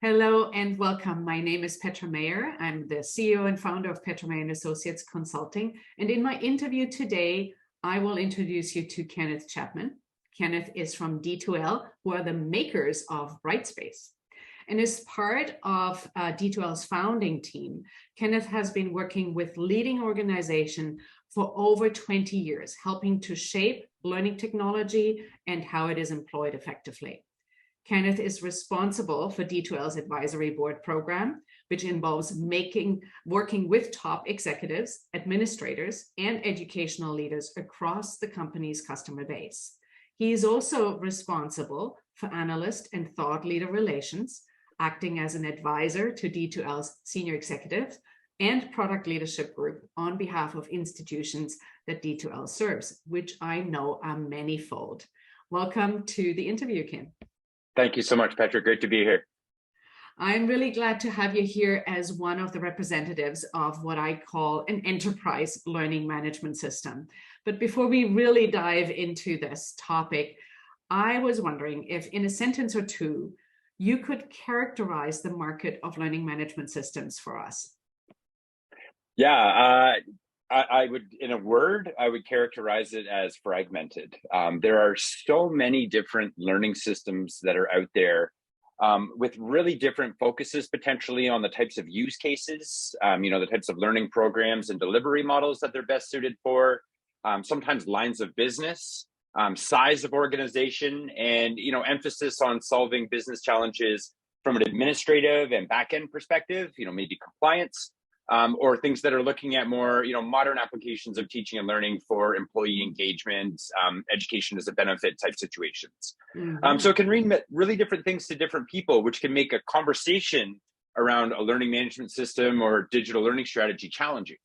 Hello and welcome. My name is Petra Mayer. I'm the CEO and founder of Petra Mayer and Associates Consulting. And in my interview today, I will introduce you to Kenneth Chapman. Kenneth is from D2L, who are the makers of Brightspace. And as part of D2L's founding team, Kenneth has been working with leading organizations for over 20 years, helping to shape learning technology and how it is employed effectively. Kenneth is responsible for D2L's advisory board program, which involves working with top executives, administrators, and educational leaders across the company's customer base. He is also responsible for analyst and thought leader relations, acting as an advisor to D2L's senior executives and product leadership group on behalf of institutions that D2L serves, which I know are manifold. Welcome to the interview, Ken. Thank you so much, Petra. Great to be here. I'm really glad to have you here as one of the representatives of what I call an enterprise learning management system. But before we really dive into this topic, I was wondering if in a sentence or two, you could characterize the market of learning management systems for us. Yeah, I would, in a word, I would characterize it as fragmented. There are so many different learning systems that are out there with really different focuses potentially on the types of use cases, the types of learning programs and delivery models that they're best suited for, sometimes lines of business, size of organization, and, emphasis on solving business challenges from an administrative and back-end perspective, maybe compliance. Or things that are looking at more, modern applications of teaching and learning for employee engagement, education as a benefit type situations. Mm-hmm. So it can mean really different things to different people, which can make a conversation around a learning management system or digital learning strategy challenging.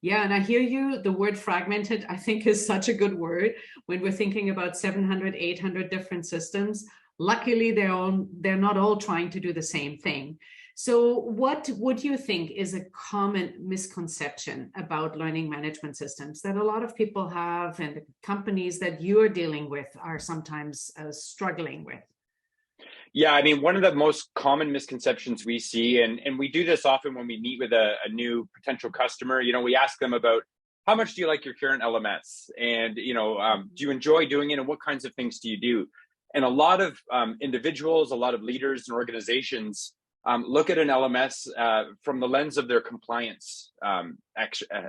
Yeah, and I hear you. The word fragmented, I think, is such a good word when we're thinking about 700, 800 different systems. Luckily, they're not all trying to do the same thing. So what would you think is a common misconception about learning management systems that a lot of people have and the companies that you are dealing with are sometimes struggling with? Yeah, I mean, one of the most common misconceptions we see, and we do this often when we meet with a new potential customer, we ask them about how much do you like your current LMS? And, do you enjoy doing it? And what kinds of things do you do? And a lot of individuals, a lot of leaders and organizations look at an LMS from the lens of their compliance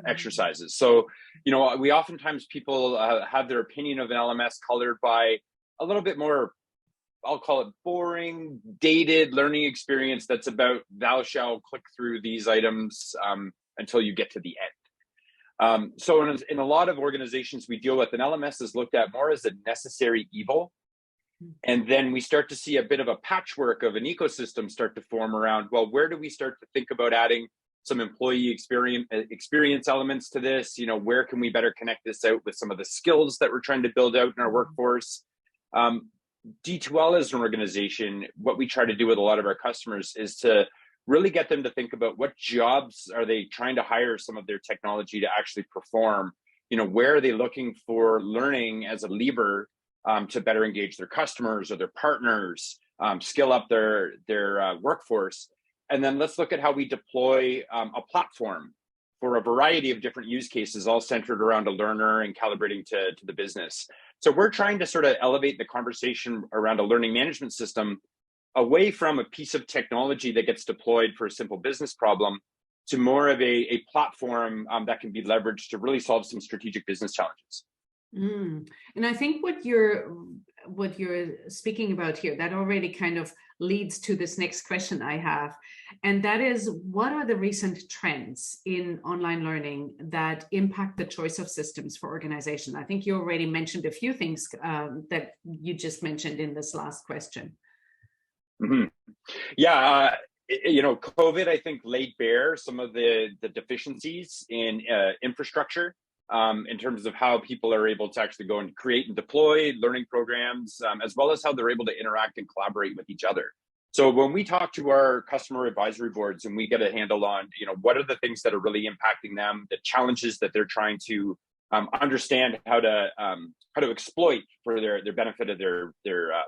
exercises. So, we oftentimes people have their opinion of an LMS colored by a little bit more, I'll call it boring, dated learning experience that's about thou shalt click through these items until you get to the end. So in a lot of organizations we deal with, an LMS is looked at more as a necessary evil. And then we start to see a bit of a patchwork of an ecosystem start to form around, well, where do we start to think about adding some employee experience elements to this? Where can we better connect this out with some of the skills that we're trying to build out in our workforce? D2L as an organization, what we try to do with a lot of our customers is to really get them to think about what jobs are they trying to hire some of their technology to actually perform? Where are they looking for learning as a lever to better engage their customers or their partners, skill up their workforce. And then let's look at how we deploy a platform for a variety of different use cases, all centered around a learner and calibrating to the business. So we're trying to sort of elevate the conversation around a learning management system away from a piece of technology that gets deployed for a simple business problem to more of a platform that can be leveraged to really solve some strategic business challenges. And I think what you're speaking about here, that already kind of leads to this next question I have. And that is, what are the recent trends in online learning that impact the choice of systems for organization? I think you already mentioned a few things that you just mentioned in this last question. Mm-hmm. Yeah, COVID, I think, laid bare some of the deficiencies in infrastructure. In terms of how people are able to actually go and create and deploy learning programs, as well as how they're able to interact and collaborate with each other. So when we talk to our customer advisory boards and we get a handle on, what are the things that are really impacting them, the challenges that they're trying to understand how to exploit for their benefit of their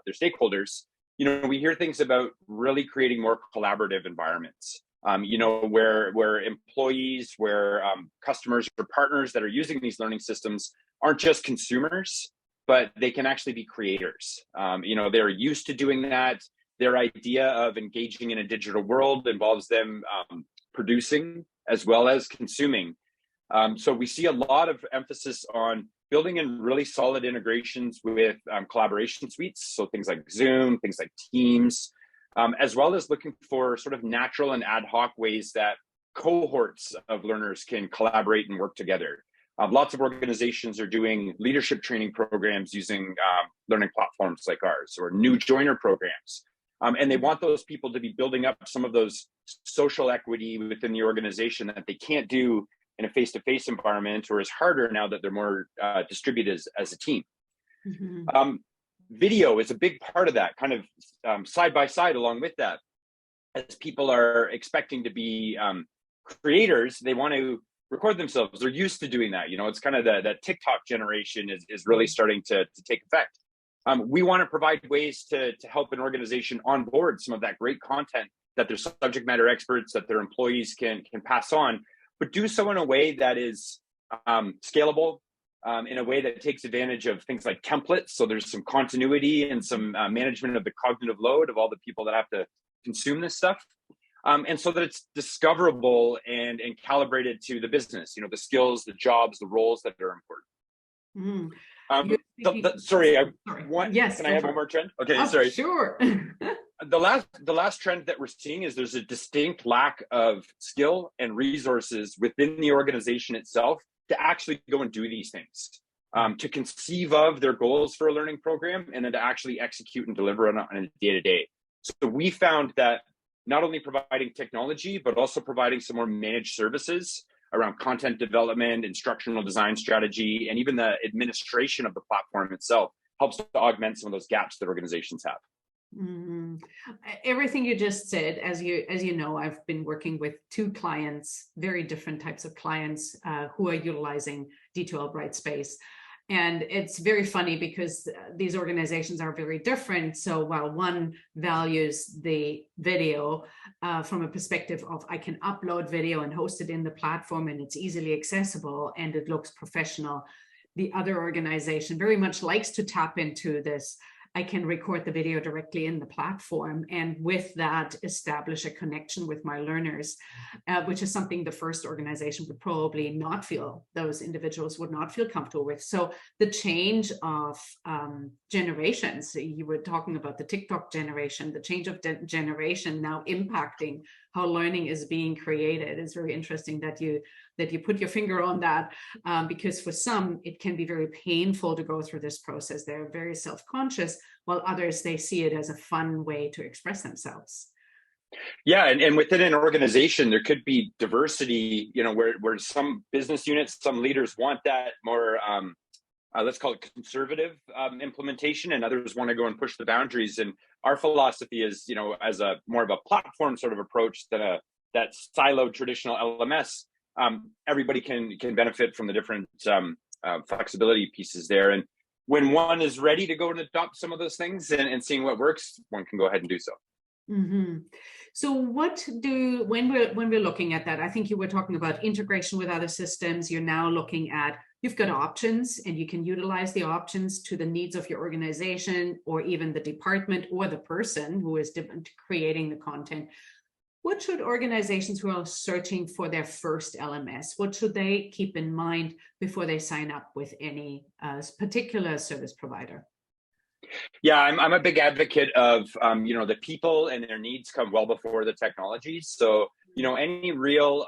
stakeholders, we hear things about really creating more collaborative environments. Where employees, where customers or partners that are using these learning systems aren't just consumers, but they can actually be creators. They're used to doing that. Their idea of engaging in a digital world involves them producing as well as consuming. So we see a lot of emphasis on building in really solid integrations with collaboration suites. So things like Zoom, things like Teams, as well as looking for sort of natural and ad hoc ways that cohorts of learners can collaborate and work together. Lots of organizations are doing leadership training programs using learning platforms like ours, or new joiner programs. And they want those people to be building up some of those social equity within the organization that they can't do in a face-to-face environment, or is harder now that they're more distributed as a team. Mm-hmm. Video is a big part of that, kind of side by side along with that. As people are expecting to be creators, they want to record themselves. They're used to doing that. It's kind of that TikTok generation is really starting to take effect. We want to provide ways to help an organization onboard some of that great content that their subject matter experts, that their employees can pass on, but do so in a way that is scalable, in a way that takes advantage of things like templates. So there's some continuity and some management of the cognitive load of all the people that have to consume this stuff. And so that it's discoverable and calibrated to the business, the skills, the jobs, the roles that are important. Sorry. Yes. Can I have one more trend? Okay, oh, sorry. Sure. The last trend that we're seeing is there's a distinct lack of skill and resources within the organization itself to actually go and do these things, to conceive of their goals for a learning program, and then to actually execute and deliver on a day-to-day. So we found that not only providing technology, but also providing some more managed services around content development, instructional design strategy, and even the administration of the platform itself helps to augment some of those gaps that organizations have. Mm-hmm. Everything you just said, as you know, I've been working with two clients, very different types of clients who are utilizing D2L Brightspace. And it's very funny because these organizations are very different. So while one values the video from a perspective of I can upload video and host it in the platform and it's easily accessible and it looks professional, the other organization very much likes to tap into this. I can record the video directly in the platform, and with that establish a connection with my learners, which is something the first organization would probably not feel, those individuals would not feel comfortable with. So the change of generations, you were talking about the TikTok generation, the change of generation now impacting how learning is being created. It's very interesting that you put your finger on that, because for some, it can be very painful to go through this process. They're very self-conscious, while others, they see it as a fun way to express themselves. Yeah, and within an organization, there could be diversity, where some business units, some leaders want that more, let's call it conservative implementation, and others want to go and push the boundaries. And our philosophy is, as a more of a platform sort of approach than that siloed traditional LMS. Everybody can benefit from the different flexibility pieces there. And when one is ready to go and adopt some of those things and seeing what works, one can go ahead and do so. Mm-hmm. So when we're looking at that, I think you were talking about integration with other systems. You're now looking at, you've got options and you can utilize the options to the needs of your organization or even the department or the person who is creating the content. What should organizations who are searching for their first LMS, what should they keep in mind before they sign up with any particular service provider? Yeah, I'm a big advocate of, the people and their needs come well before the technology. So, any real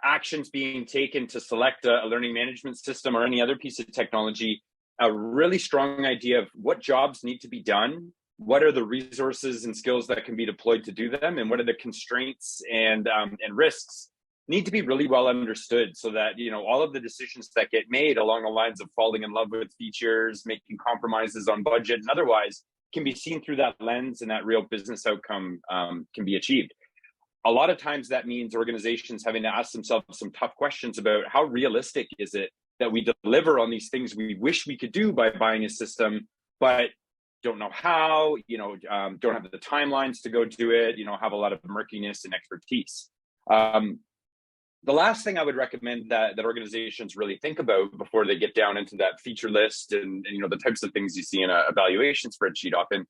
actions being taken to select a learning management system or any other piece of technology, a really strong idea of what jobs need to be done, what are the resources and skills that can be deployed to do them, and what are the constraints and risks need to be really well understood, so that all of the decisions that get made along the lines of falling in love with features, making compromises on budget and otherwise, can be seen through that lens, and that real business outcome can be achieved. A lot of times that means organizations having to ask themselves some tough questions about how realistic is it that we deliver on these things we wish we could do by buying a system, but don't know how, don't have the timelines to go do it, have a lot of murkiness and expertise. The last thing I would recommend that organizations really think about before they get down into that feature list and the types of things you see in a evaluation spreadsheet often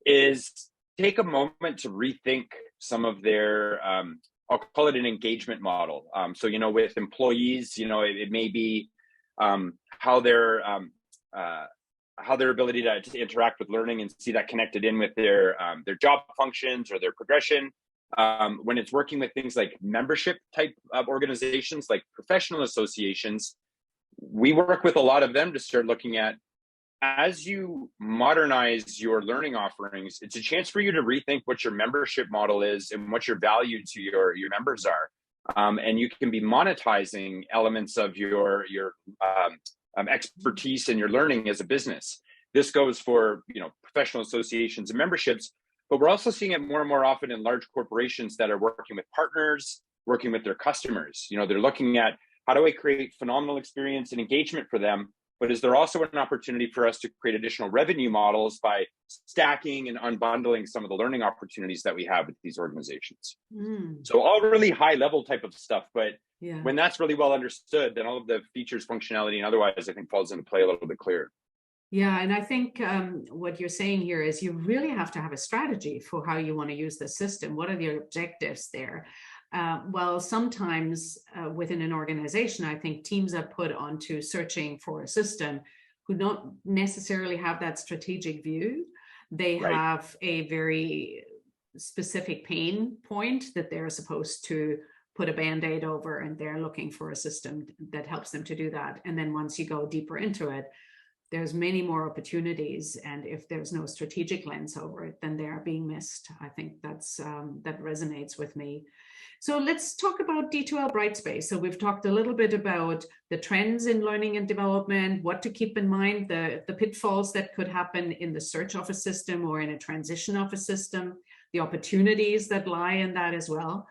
is take a moment to rethink some of their, I'll call it an engagement model. So, with employees, it may be how their ability to interact with learning and see that connected in with their job functions or their progression. When it's working with things like membership type of organizations, like professional associations, we work with a lot of them to start looking at, as you modernize your learning offerings, it's a chance for you to rethink what your membership model is and what your value to your members are. And you can be monetizing elements of your expertise and your learning as a business. This goes for professional associations and memberships, but we're also seeing it more and more often in large corporations that are working with partners, working with their customers. They're looking at, how do I create phenomenal experience and engagement for them? But is there also an opportunity for us to create additional revenue models by stacking and unbundling some of the learning opportunities that we have with these organizations? So all really high level type of stuff, but when that's really well understood, then all of the features, functionality, and otherwise, I think falls into play a little bit clearer. Yeah, and I think what you're saying here is you really have to have a strategy for how you want to use the system. What are the objectives there? Well, sometimes within an organization, I think teams are put onto searching for a system who don't necessarily have that strategic view. They have a very specific pain point that they're supposed to put a Band-Aid over, and they're looking for a system that helps them to do that. And then once you go deeper into it, there's many more opportunities. And if there's no strategic lens over it, then they are being missed. I think that's that resonates with me. So let's talk about D2L Brightspace. So we've talked a little bit about the trends in learning and development, what to keep in mind, the pitfalls that could happen in the search of a system or in a transition of a system, the opportunities that lie in that as well.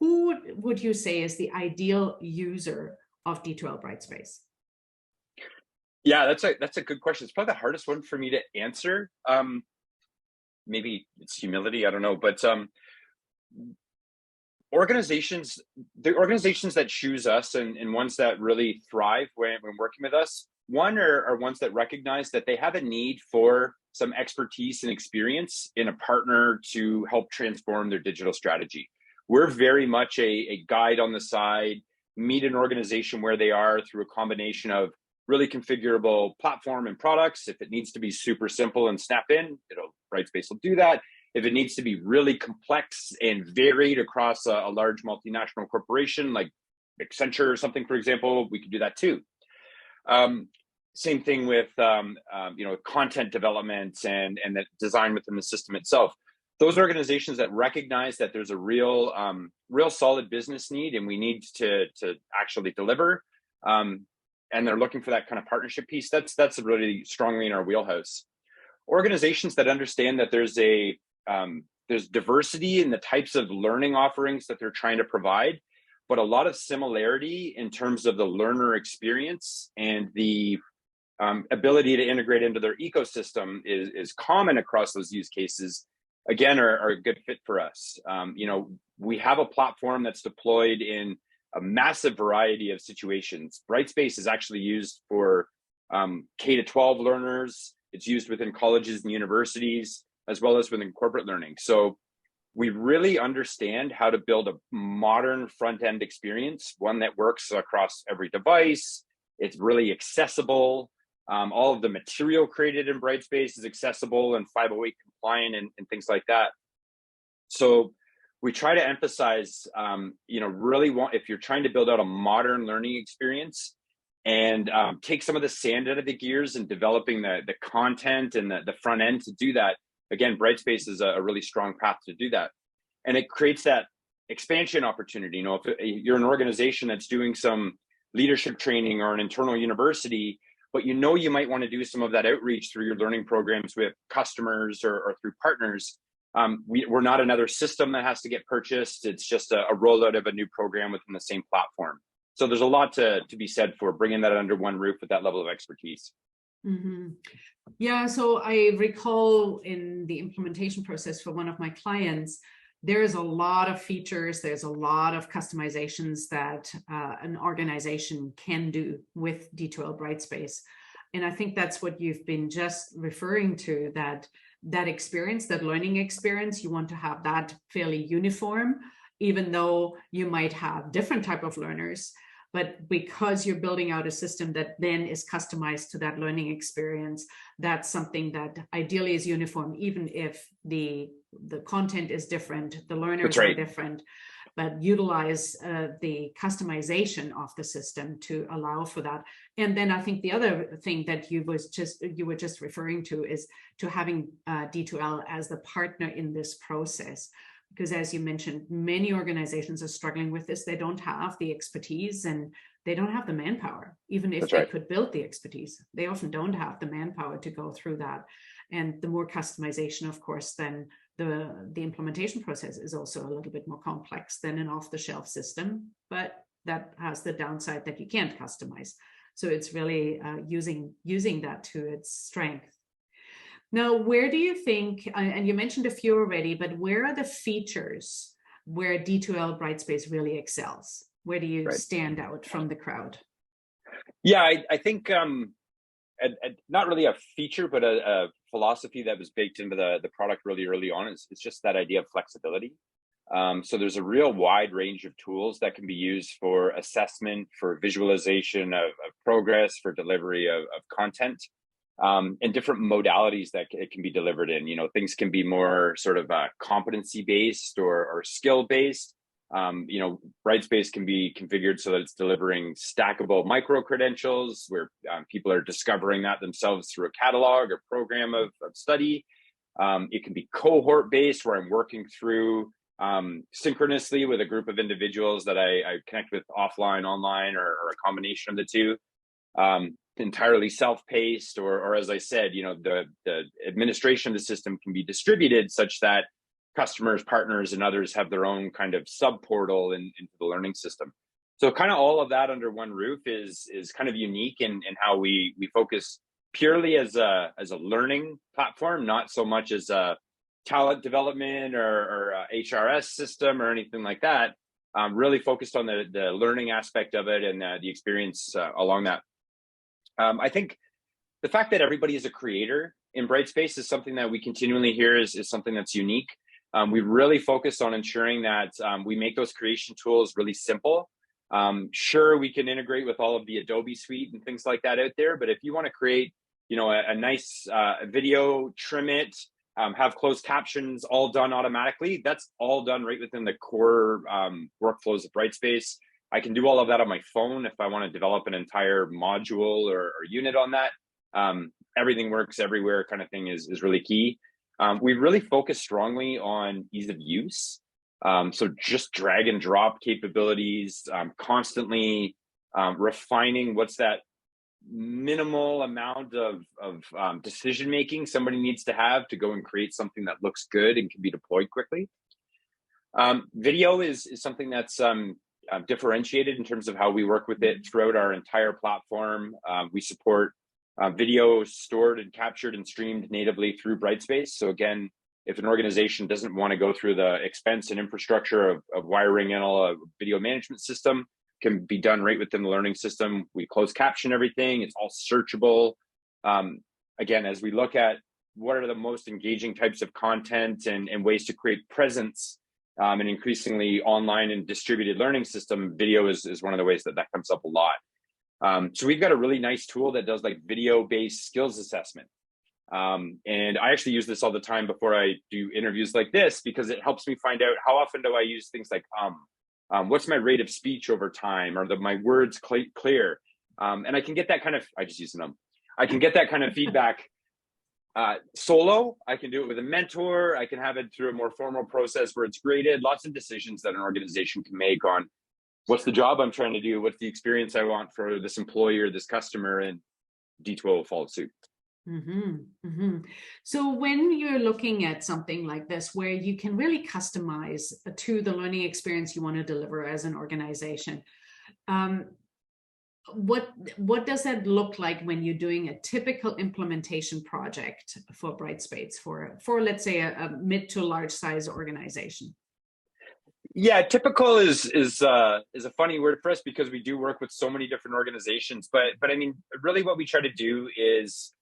Who would you say is the ideal user of D2L Brightspace? Yeah, that's a good question. It's probably the hardest one for me to answer. Maybe it's humility, I don't know, but the organizations that choose us and ones that really thrive when working with us, one are ones that recognize that they have a need for some expertise and experience in a partner to help transform their digital strategy. We're very much a guide on the side, meet an organization where they are through a combination of really configurable platform and products. If it needs to be super simple and snap in, Brightspace will do that. If it needs to be really complex and varied across a large multinational corporation like Accenture or something, for example, we can do that too. Same thing with content development and the design within the system itself. Those organizations that recognize that there's a real solid business need and we need to actually deliver, and they're looking for that kind of partnership piece, that's really strongly in our wheelhouse. Organizations that understand that there's diversity in the types of learning offerings that they're trying to provide, but a lot of similarity in terms of the learner experience and the ability to integrate into their ecosystem is common across those use cases, again, are a good fit for us. We have a platform that's deployed in a massive variety of situations. Brightspace is actually used for K-12 learners. It's used within colleges and universities, as well as within corporate learning. So we really understand how to build a modern front-end experience, one that works across every device. It's really accessible. All of the material created in Brightspace is accessible and 508 compliant and things like that. So we try to emphasize, if you're trying to build out a modern learning experience and take some of the sand out of the gears and developing the content and the front end to do that, again, Brightspace is a really strong path to do that. And it creates that expansion opportunity. If you're an organization that's doing some leadership training or an internal university, but you might want to do some of that outreach through your learning programs with customers or through partners. We're not another system that has to get purchased. It's just a rollout of a new program within the same platform. So there's a lot to be said for bringing that under one roof with that level of expertise. Mm-hmm. Yeah, so I recall in the implementation process for one of my clients, there's a lot of features, there's a lot of customizations that an organization can do with D2L Brightspace. And I think that's what you've been just referring to, that experience, that learning experience, you want to have that fairly uniform, even though you might have different type of learners. But because you're building out a system that then is customized to that learning experience, that's something that ideally is uniform, even if the content is different, the learners are different, but utilize the customization of the system to allow for that. And then I think the other thing that you were just referring to is to having D2L as the partner in this process. Because as you mentioned, many organizations are struggling with this. They don't have the expertise and they don't have the manpower. Even if they could build the expertise, they often don't have the manpower to go through that. And the more customization, of course, then the implementation process is also a little bit more complex than an off-the-shelf system, but that has the downside that you can't customize. So it's really using that to its strength. Now, where do you think, and you mentioned a few already, but where are the features where D2L Brightspace really excels? Where do you stand out from the crowd? Yeah, I think not really a feature, but a philosophy that was baked into the product really early on. It's just that idea of flexibility. So there's a real wide range of tools that can be used for assessment, for visualization of progress, for delivery of content. And different modalities that it can be delivered in. You know, things can be more sort of competency based or skill based. You know, Brightspace can be configured so that it's delivering stackable micro credentials where people are discovering that themselves through a catalog or program of study. It can be cohort based where I'm working through synchronously with a group of individuals that I connect with offline, online, or a combination of the two. Entirely self-paced, or as I said, you know, the administration of the system can be distributed such that customers, partners, and others have their own kind of sub-portal into the learning system. So kind of all of that under one roof is kind of unique in how we focus purely as a learning platform, not so much as a talent development or HRS system or anything like that. Really focused on the learning aspect of it and the experience along that. I think the fact that everybody is a creator in Brightspace is something that we continually hear is something that's unique. We really focus on ensuring that we make those creation tools really simple. Sure, we can integrate with all of the Adobe suite and things like that out there, but if you want to create, you know, a nice video, trim it, have closed captions all done automatically, that's all done right within the core workflows of Brightspace. I can do all of that on my phone if I want to develop an entire module or unit on that. Everything works everywhere kind of thing is really key. We really focus strongly on ease of use. So just drag and drop capabilities, constantly refining what's that minimal amount of decision-making somebody needs to have to go and create something that looks good and can be deployed quickly. Video is something that's differentiated in terms of how we work with it throughout our entire platform. We support video stored and captured and streamed natively through Brightspace. So again, if an organization doesn't want to go through the expense and infrastructure of wiring in all a video management system, can be done right within the learning system. We close caption everything. It's all searchable. Again, as we look at what are the most engaging types of content and ways to create presence and increasingly online and distributed learning system, video is one of the ways that comes up a lot. So we've got a really nice tool that does like video-based skills assessment. And I actually use this all the time before I do interviews like this, because it helps me find out how often do I use things like, what's my rate of speech over time? Are my words clear? And I can get that kind of, I just use them. I can get that kind of feedback solo. I can do it with a mentor. I can have it through a more formal process where it's graded. Lots of decisions that an organization can make on what's the job I'm trying to do, what's the experience I want for this employee or this customer, and D2L will follow suit. Mm-hmm, mm-hmm. So when you're looking at something like this, where you can really customize to the learning experience you want to deliver as an organization, what does that look like when you're doing a typical implementation project for Brightspace for let's say a mid to large size organization? Yeah, typical is a funny word for us because we do work with so many different organizations. But I mean, really, what we try to do is,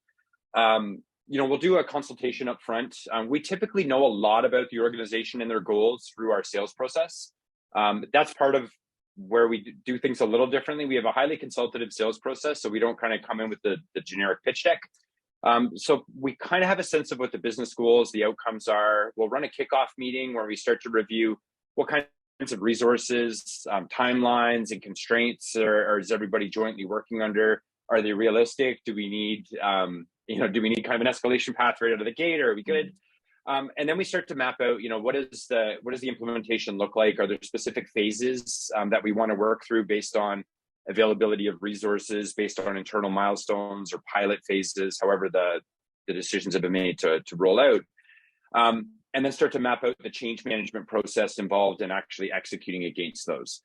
we'll do a consultation up front. We typically know a lot about the organization and their goals through our sales process. That's part of where we do things a little differently. We have a highly consultative sales process, so we don't kind of come in with the generic pitch deck. So we kind of have a sense of what the business goals, the outcomes are. We'll run a kickoff meeting where we start to review what kinds of resources, timelines, and constraints is everybody jointly working under? Are they realistic? Do we need, do we need kind of an escalation path right out of the gate, or are we good? And then we start to map out, what does the implementation look like? Are there specific phases that we want to work through based on availability of resources, based on internal milestones or pilot phases, however the decisions have been made to roll out? And then start to map out the change management process involved in actually executing against those.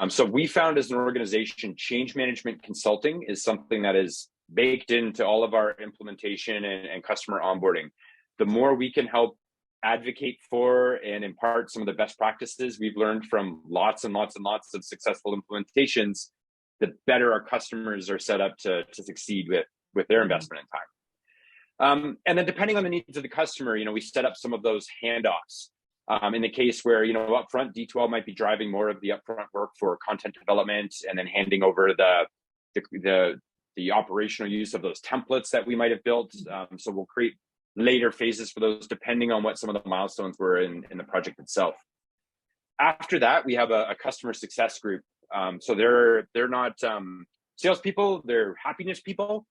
So we found as an organization, change management consulting is something that is baked into all of our implementation and customer onboarding. The more we can help advocate for and impart some of the best practices we've learned from lots and lots and lots of successful implementations, the better our customers are set up to succeed with their investment in time. And then depending on the needs of the customer, we set up some of those handoffs. In the case where, upfront, D2L might be driving more of the upfront work for content development and then handing over the operational use of those templates that we might have built. So we'll create later phases for those depending on what some of the milestones were in the project itself. After that, we have a customer success group. So they're not salespeople, they're happiness people.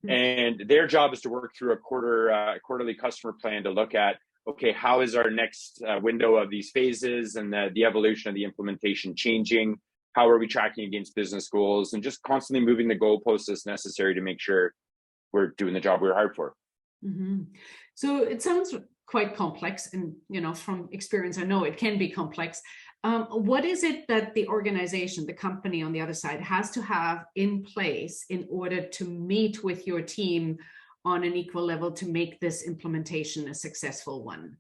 And their job is to work through a quarterly customer plan to look at, okay, how is our next window of these phases and the evolution of the implementation changing? How are we tracking against business goals? And just constantly moving the goalposts as necessary to make sure we're doing the job we were hired for. Mm-hmm. So it sounds quite complex. And, from experience, I know it can be complex. What is it that the organization, the company on the other side, has to have in place in order to meet with your team on an equal level to make this implementation a successful one?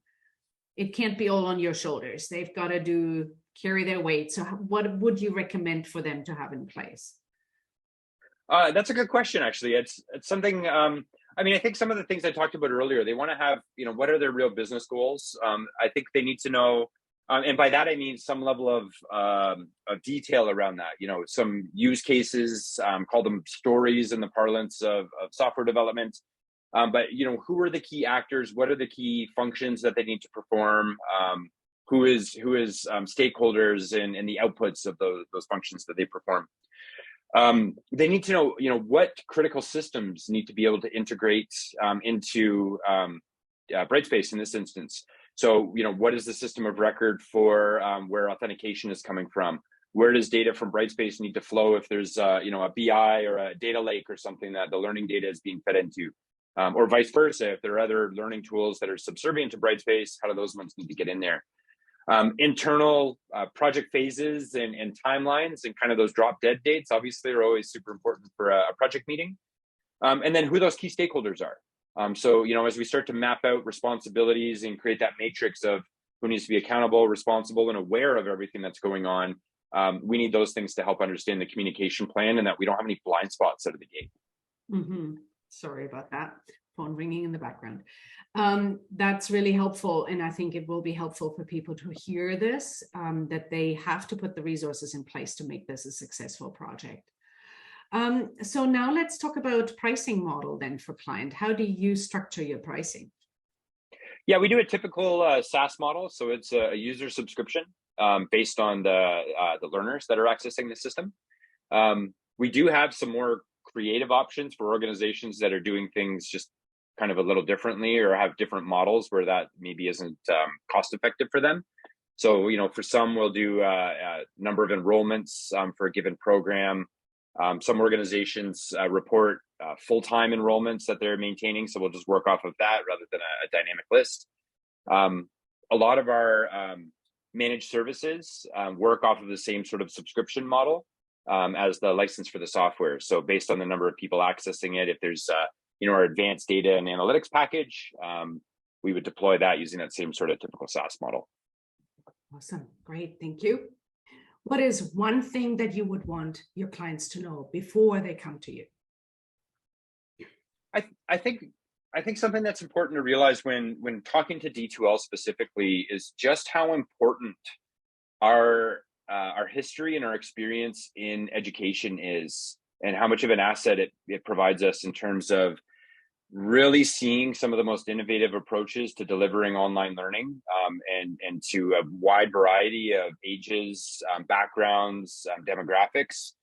It can't be all on your shoulders. They've got to carry their weight. So what would you recommend for them to have in place? That's a good question, actually. It's something, I think some of the things I talked about earlier, they want to have, what are their real business goals? I think they need to know, and by that, I mean some level of detail around that, some use cases, call them stories in the parlance of software development. But, who are the key actors? What are the key functions that they need to perform? Who is stakeholders and the outputs of those functions that they perform? They need to know, what critical systems need to be able to integrate into Brightspace in this instance. So, what is the system of record for where authentication is coming from? Where does data from Brightspace need to flow if there's, a BI or a data lake or something that the learning data is being fed into? Or vice versa, if there are other learning tools that are subservient to Brightspace, how do those ones need to get in there? Internal project phases and timelines and kind of those drop dead dates, obviously, are always super important for a project meeting. And then who those key stakeholders are. So, as we start to map out responsibilities and create that matrix of who needs to be accountable, responsible, and aware of everything that's going on, we need those things to help understand the communication plan and that we don't have any blind spots out of the gate. Mm-hmm. Sorry about that. Phone ringing in the background. That's really helpful. And I think it will be helpful for people to hear this, that they have to put the resources in place to make this a successful project. So now let's talk about pricing model then for client. How do you structure your pricing? Yeah, we do a typical SaaS model. So it's a user subscription based on the learners that are accessing the system. We do have some more creative options for organizations that are doing things just kind of a little differently or have different models where that maybe isn't cost effective for them. So, for some, we'll do a number of enrollments for a given program. Some organizations report full-time enrollments that they're maintaining. So we'll just work off of that rather than a dynamic list. A lot of our managed services work off of the same sort of subscription model. as the license for the software. So based on the number of people accessing it, if there's our advanced data and analytics package, we would deploy that using that same sort of typical SaaS model. Awesome. Great. Thank you. What is one thing that you would want your clients to know before they come to you? I think something that's important to realize when talking to D2L specifically is just how important our history and our experience in education is, and how much of an asset it provides us in terms of really seeing some of the most innovative approaches to delivering online learning, and to a wide variety of ages, backgrounds, demographics.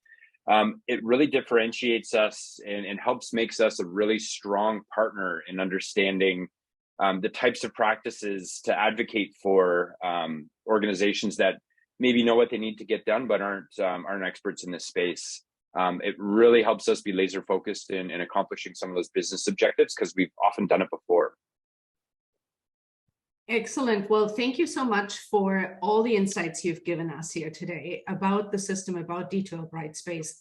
It really differentiates us and helps makes us a really strong partner in understanding the types of practices to advocate for organizations that maybe know what they need to get done but aren't experts in this space. It really helps us be laser focused in accomplishing some of those business objectives because we've often done it before. Excellent. Well, thank you so much for all the insights you've given us here today about the system, about D2L Brightspace,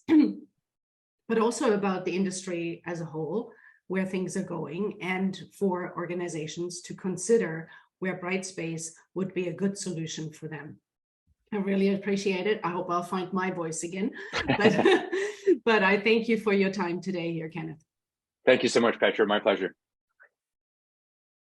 but also about the industry as a whole, where things are going, and for organizations to consider where Brightspace would be a good solution for them. I really appreciate it. I hope I'll find my voice again. But I thank you for your time today here, Kenneth. Thank you so much, Petra. My pleasure.